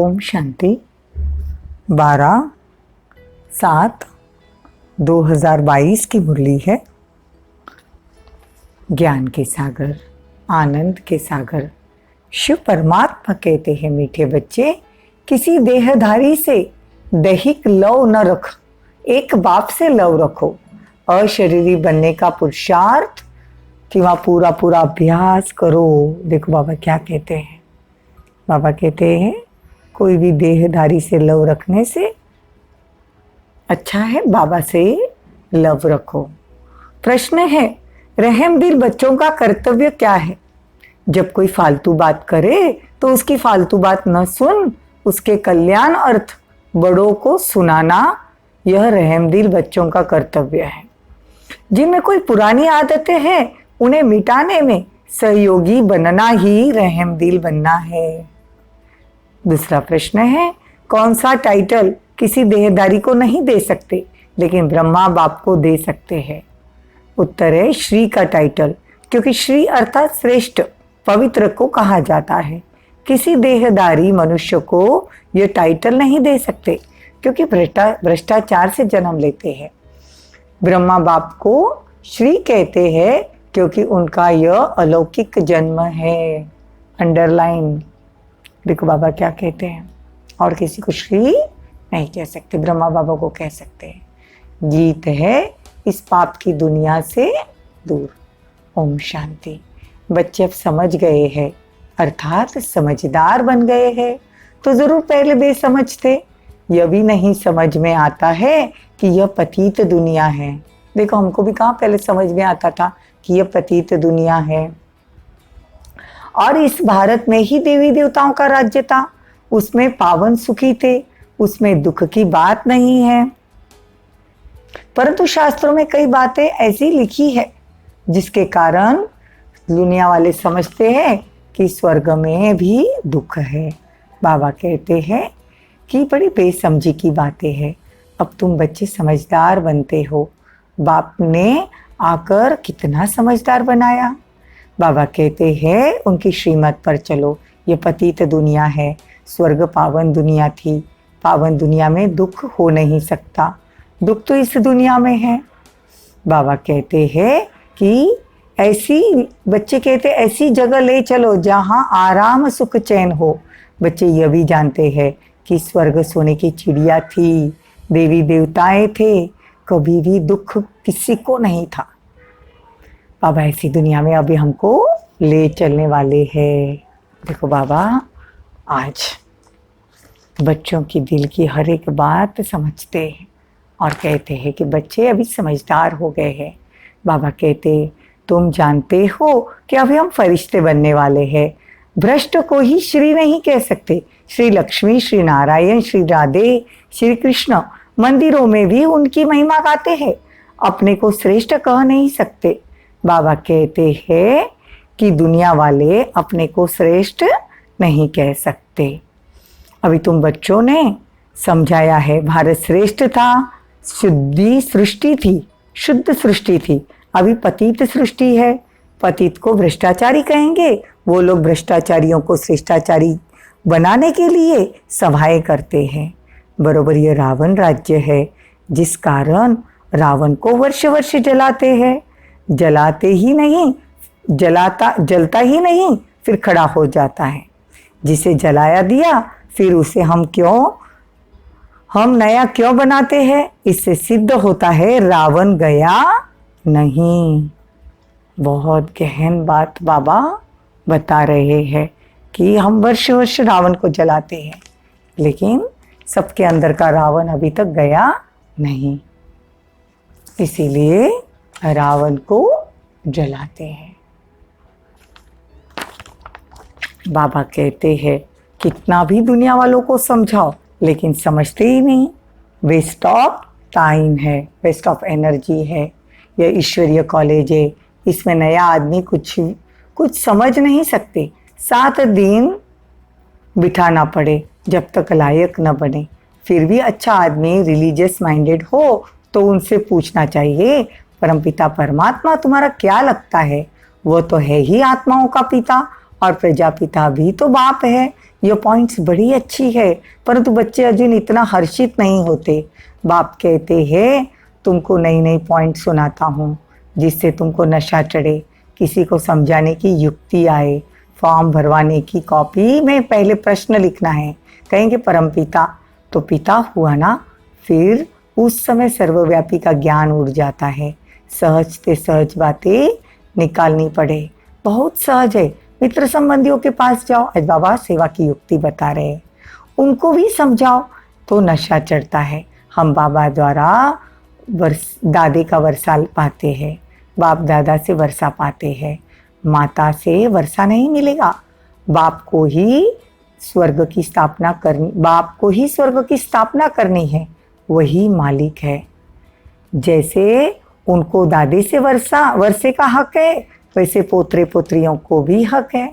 ओम शांति। 12/7/2022 की मुरली है। ज्ञान के सागर, आनंद के सागर शिव परमात्मा कहते हैं, मीठे बच्चे, किसी देहधारी से दैहिक लव न रख, एक बाप से लव रखो। अशरीरी बनने का पुरुषार्थ कि वहाँ पूरा पूरा अभ्यास करो। देखो बाबा क्या कहते हैं। बाबा कहते हैं कोई भी देहधारी से लव रखने से अच्छा है बाबा से लव रखो। प्रश्न है, रहम दिल बच्चों का कर्तव्य क्या है? जब कोई फालतू बात करे तो उसकी फालतू बात न सुन, उसके कल्याण अर्थ बड़ों को सुनाना, यह रहम दिल बच्चों का कर्तव्य है। जिनमें कोई पुरानी आदतें हैं उन्हें मिटाने में सहयोगी बनना ही रहम दिल बनना है। दूसरा प्रश्न है, कौन सा टाइटल किसी देहधारी को नहीं दे सकते लेकिन ब्रह्मा बाप को दे सकते हैं? उत्तर है श्री का टाइटल, क्योंकि श्री अर्थात श्रेष्ठ पवित्र को कहा जाता है। किसी देहधारी मनुष्य को यह टाइटल नहीं दे सकते क्योंकि भ्रष्टाचार से जन्म लेते हैं। ब्रह्मा बाप को श्री कहते हैं क्योंकि उनका यह अलौकिक जन्म है। अंडरलाइन। देखो बाबा क्या कहते हैं, और किसी को श्री नहीं कह सकते, ब्रह्मा बाबा को कह सकते हैं। जीत है इस पाप की दुनिया से दूर। ओम शांति। बच्चे अब समझ गए हैं, अर्थात समझदार बन गए हैं। तो जरूर पहले बेसमझ थे। यह भी नहीं समझ में आता है कि यह पतित दुनिया है। देखो हमको भी कहाँ पहले समझ में आता था कि यह पतित दुनिया है, और इस भारत में ही देवी देवताओं का राज्य था। उसमें पावन सुखी थे, उसमें दुख की बात नहीं है। परंतु शास्त्रों में कई बातें ऐसी लिखी है जिसके कारण दुनिया वाले समझते हैं कि स्वर्ग में भी दुख है। बाबा कहते हैं कि बड़ी बेसमझी की बातें हैं। अब तुम बच्चे समझदार बनते हो। बाप ने आकर कितना समझदार बनाया। बाबा कहते हैं उनकी श्रीमत पर चलो। ये पतित दुनिया है, स्वर्ग पावन दुनिया थी। पावन दुनिया में दुख हो नहीं सकता, दुख तो इस दुनिया में है। बाबा कहते हैं कि ऐसी, बच्चे कहते ऐसी जगह ले चलो जहाँ आराम सुख चैन हो। बच्चे यह भी जानते हैं कि स्वर्ग सोने की चिड़िया थी, देवी देवताएं थे, कभी भी दुख किसी को नहीं था। बाबा ऐसी दुनिया में अभी हमको ले चलने वाले हैं। देखो बाबा आज बच्चों की दिल की हर एक बात समझते हैं और कहते हैं कि बच्चे अभी समझदार हो गए हैं। बाबा कहते तुम जानते हो कि अभी हम फरिश्ते बनने वाले हैं। भ्रष्ट को ही श्री नहीं कह सकते। श्री लक्ष्मी, श्री नारायण, श्री राधे, श्री कृष्ण मंदिरों में भी उनकी महिमा गाते हैं, अपने को श्रेष्ठ कह नहीं सकते। बाबा कहते हैं कि दुनिया वाले अपने को श्रेष्ठ नहीं कह सकते। अभी तुम बच्चों ने समझाया है भारत श्रेष्ठ था, शुद्धि सृष्टि थी, शुद्ध सृष्टि थी। अभी पतित सृष्टि है। पतित को भ्रष्टाचारी कहेंगे। वो लोग भ्रष्टाचारियों को श्रेष्ठाचारी बनाने के लिए सभाएं करते हैं। बरोबर ये रावण राज्य है, जिस कारण रावण को वर्ष वर्ष जलाते हैं। जलाते ही नहीं, जलता ही नहीं, फिर खड़ा हो जाता है। जिसे जलाया दिया फिर उसे हम नया क्यों बनाते हैं? इससे सिद्ध होता है रावण गया नहीं। बहुत गहन बात बाबा बता रहे हैं कि हम वर्ष वर्ष रावण को जलाते हैं, लेकिन सबके अंदर का रावण अभी तक गया नहीं, इसीलिए रावण को जलाते हैं। बाबा कहते हैं कितना भी दुनिया वालों को समझाओ लेकिन समझते ही नहीं। वेस्ट ऑफ टाइम है, वेस्ट ऑफ एनर्जी है। यह ईश्वरीय कॉलेज है, इसमें नया आदमी कुछ समझ नहीं सकते। 7 दिन बिठाना पड़े जब तक लायक न बने। फिर भी अच्छा आदमी रिलीजियस माइंडेड हो तो उनसे पूछना चाहिए, परमपिता परमात्मा तुम्हारा क्या लगता है? वो तो है ही आत्माओं का पिता, और प्रजापिता भी तो बाप है। ये पॉइंट्स बड़ी अच्छी है, परंतु बच्चे अजून इतना हर्षित नहीं होते। बाप कहते हैं तुमको नई नई पॉइंट सुनाता हूँ जिससे तुमको नशा चढ़े, किसी को समझाने की युक्ति आए। फॉर्म भरवाने की कॉपी में पहले प्रश्न लिखना है, कहेंगे परमपिता, तो पिता हुआ ना, फिर उस समय सर्वव्यापी का ज्ञान उड़ जाता है। सहज से सहज बातें निकालनी पड़े, बहुत सहज है। मित्र संबंधियों के पास जाओ, आज बाबा सेवा की युक्ति बता रहे हैं, उनको भी समझाओ तो नशा चढ़ता है। हम बाबा द्वारा दादे का वर्षा पाते हैं, बाप दादा से वर्षा पाते हैं, माता से वर्षा नहीं मिलेगा। बाप को ही स्वर्ग की स्थापना करनी, बाप को ही स्वर्ग की स्थापना करनी है, वही मालिक है। जैसे उनको दादे से वर्षे का हक है, वैसे पोतरे पोत्रियों को भी हक है।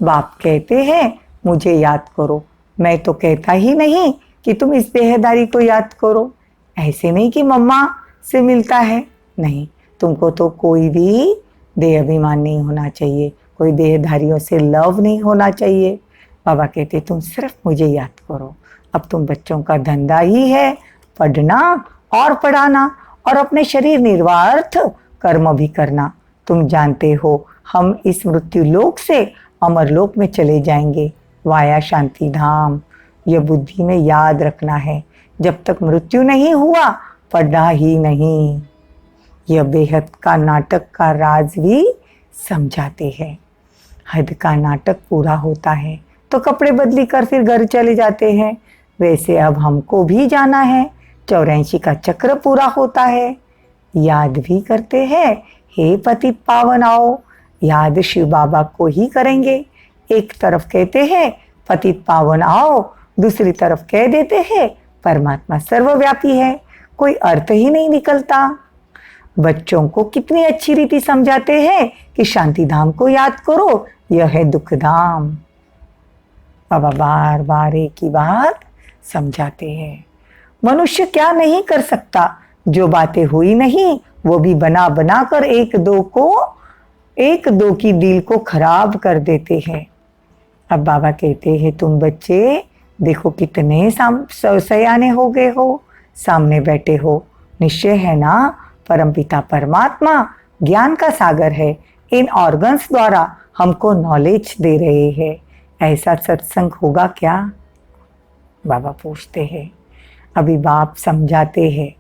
बाप कहते हैं मुझे याद करो, मैं तो कहता ही नहीं कि तुम इस देहदारी को याद करो। ऐसे नहीं कि मम्मा से मिलता है, नहीं, तुमको तो कोई भी देह अभिमान नहीं होना चाहिए, कोई देहधारियों से लव नहीं होना चाहिए। बाबा कहते तुम सिर्फ मुझे याद करो। अब तुम बच्चों का धंधा ही है पढ़ना और पढ़ाना, और अपने शरीर निर्वार्थ कर्म भी करना। तुम जानते हो हम इस मृत्यु लोक से अमर लोक में चले जाएंगे, वाया शांति धाम। यह बुद्धि में याद रखना है, जब तक मृत्यु नहीं हुआ पढ़ना ही नहीं। यह बेहद का नाटक का राज भी समझाते हैं। हद का नाटक पूरा होता है तो कपड़े बदली कर फिर घर चले जाते हैं, वैसे अब हमको भी जाना है। 84 का चक्र पूरा होता है, याद भी करते हैं, हे पतित पावन आओ। याद शिव बाबा को ही करेंगे। एक तरफ कहते हैं पतित पावन आओ, दूसरी तरफ कह देते हैं परमात्मा सर्वव्यापी है, कोई अर्थ ही नहीं निकलता। बच्चों को कितनी अच्छी रीति समझाते हैं कि शांति धाम को याद करो, यह है दुख धाम। बाबा बार बार एक ही बात समझाते हैं। मनुष्य क्या नहीं कर सकता, जो बातें हुई नहीं वो भी बना बना कर एक दो की दिल को खराब कर देते हैं। अब बाबा कहते हैं तुम बच्चे देखो कितने सयाने हो गए हो, सामने बैठे हो, निश्चय है ना परमपिता परमात्मा ज्ञान का सागर है, इन ऑर्गन्स द्वारा हमको नॉलेज दे रहे हैं। ऐसा सत्संग होगा क्या? बाबा पूछते हैं। अभी बाप समझाते हैं,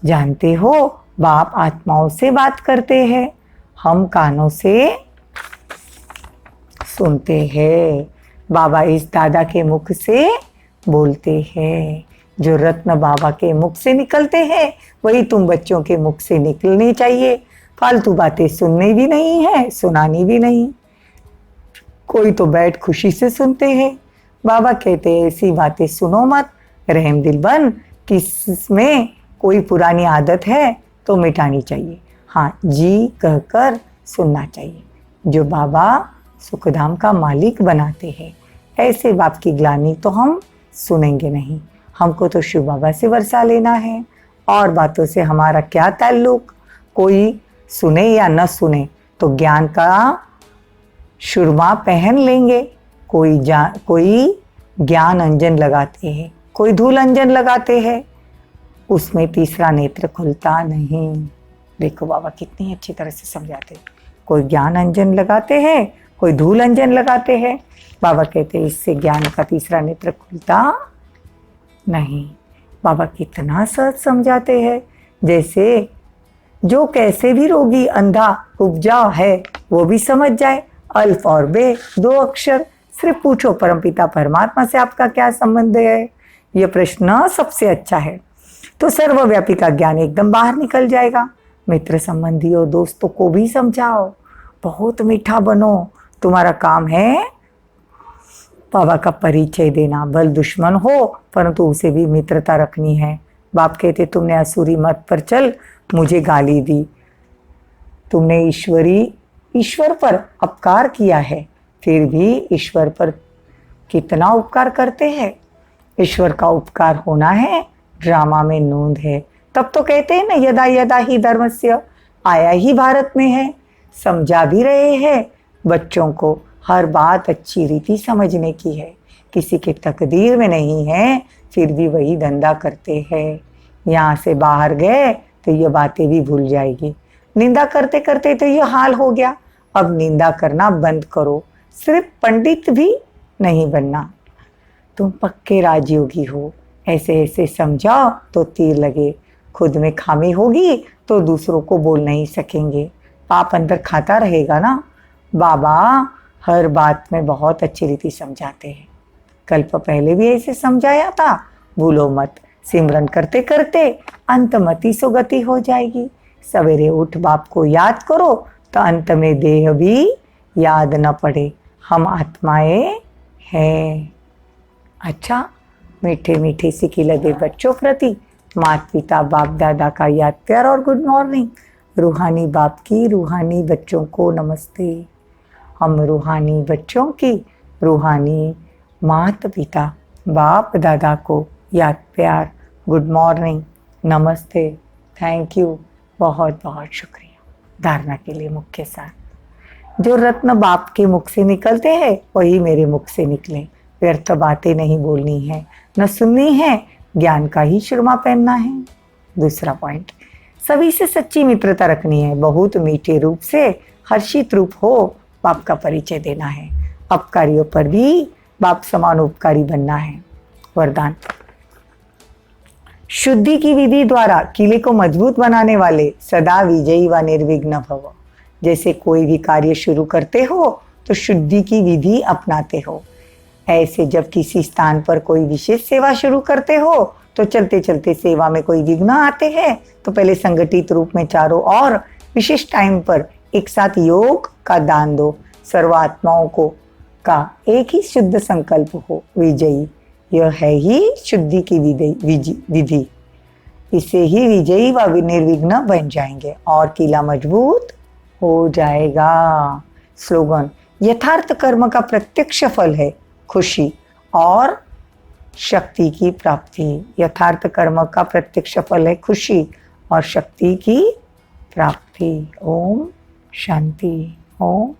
जानते हो बाप आत्माओं से बात करते हैं, हम कानों से सुनते हैं। बाबा इस दादा के मुख से बोलते हैं, जो रत्न बाबा के मुख से निकलते हैं वही तुम बच्चों के मुख से निकलनी चाहिए। फालतू बातें सुननी भी नहीं है, सुनानी भी नहीं। कोई तो बैठ खुशी से सुनते हैं। बाबा कहते हैं ऐसी बातें सुनो मत, रहम दिल बन, किसमें कोई पुरानी आदत है तो मिटानी चाहिए। हाँ, जी कहकर सुनना चाहिए। जो बाबा सुखधाम का मालिक बनाते हैं, ऐसे बाप की ग्लानि तो हम सुनेंगे नहीं। हमको तो शिव बाबा से वर्षा लेना है, और बातों से हमारा क्या ताल्लुक। कोई सुने या न सुने तो ज्ञान का सुरमा पहन लेंगे। कोई ज्ञान अंजन लगाते हैं, कोई धूल अंजन लगाते हैं, उसमें तीसरा नेत्र खुलता नहीं। देखो बाबा कितनी अच्छी तरह से समझाते हैं। कोई ज्ञान अंजन लगाते हैं, कोई धूल अंजन लगाते हैं। बाबा कहते हैं इससे ज्ञान का तीसरा नेत्र खुलता नहीं। बाबा कितना सहज समझाते हैं, जैसे जो कैसे भी रोगी अंधा उपजा है वो भी समझ जाए। अल्फ और बे 2 अक्षर, सिर्फ पूछो परमपिता परमात्मा से आपका क्या संबंध है। यह प्रश्न सबसे अच्छा है, तो सर्वव्यापी का ज्ञान एकदम बाहर निकल जाएगा। मित्र संबंधियों दोस्तों को भी समझाओ, बहुत मीठा बनो। तुम्हारा काम है बाबा का परिचय देना। भल दुश्मन हो परंतु उसे भी मित्रता रखनी है। बाप कहते तुमने असुरी मत पर चल मुझे गाली दी, तुमने ईश्वर पर अपकार किया है, फिर भी ईश्वर पर कितना उपकार करते हैं। ईश्वर का उपकार होना है, ड्रामा में नोंद है। तब तो कहते हैं ना यदा यदा ही धर्मस्य, आया ही भारत में है। समझा भी रहे हैं बच्चों को, हर बात अच्छी रीति समझने की है। किसी के तकदीर में नहीं है, फिर भी वही धंधा करते हैं। यहाँ से बाहर गए तो ये बातें भी भूल जाएगी। निंदा करते करते तो ये हाल हो गया, अब निंदा करना बंद करो। सिर्फ पंडित भी नहीं बनना, तुम पक्के राजयोगी हो। ऐसे ऐसे समझाओ तो तीर लगे। खुद में खामी होगी तो दूसरों को बोल नहीं सकेंगे, पाप अंदर खाता रहेगा ना। बाबा हर बात में बहुत अच्छी रीति समझाते हैं। कल्प पहले भी ऐसे समझाया था, भूलो मत। सिमरन करते करते अंतमति सुगति हो जाएगी। सवेरे उठ बाप को याद करो तो अंत में देह भी याद न पड़े, हम आत्माएं हैं। अच्छा, मीठे मीठे सिकी लगे बच्चों प्रति माता पिता बाप दादा का याद प्यार और गुड मॉर्निंग। रूहानी बाप की रूहानी बच्चों को नमस्ते। हम रूहानी बच्चों की रूहानी माता पिता बाप दादा को याद प्यार गुड मॉर्निंग नमस्ते। थैंक यू, बहुत बहुत शुक्रिया। धारणा के लिए मुख्य सार, जो रत्न बाप के मुख से निकलते हैं वही मेरे मुख से निकले। व्यर्थ बातें नहीं बोलनी है, न सुननी है, ज्ञान का ही सुरमा पहनना है। दूसरा पॉइंट, सभी से सच्ची मित्रता रखनी है। बहुत मीठे रूप से हर्षित रूप हो बाप का परिचय देना है। अपकारियों पर भी बाप समान उपकारी बनना है। वरदान, शुद्धि की विधि द्वारा किले को मजबूत बनाने वाले सदा विजयी व निर्विघ्न भव। जैसे कोई भी कार्य शुरू करते हो तो शुद्धि की विधि अपनाते हो, ऐसे जब किसी स्थान पर कोई विशेष सेवा शुरू करते हो तो चलते चलते सेवा में कोई विघ्न आते हैं तो पहले संगठित रूप में चारों ओर विशेष टाइम पर एक साथ योग का दान दो। सर्वात्माओं को का एक ही शुद्ध संकल्प हो विजयी। यह है ही शुद्धि की विधि। इससे ही विजयी व निर्विघ्न बन जाएंगे और किला मजबूत हो जाएगा। स्लोगन, यथार्थ कर्म का प्रत्यक्ष फल है खुशी और शक्ति की प्राप्ति। यथार्थ कर्म का प्रत्यक्ष फल है खुशी और शक्ति की प्राप्ति। ओम शांति। ओम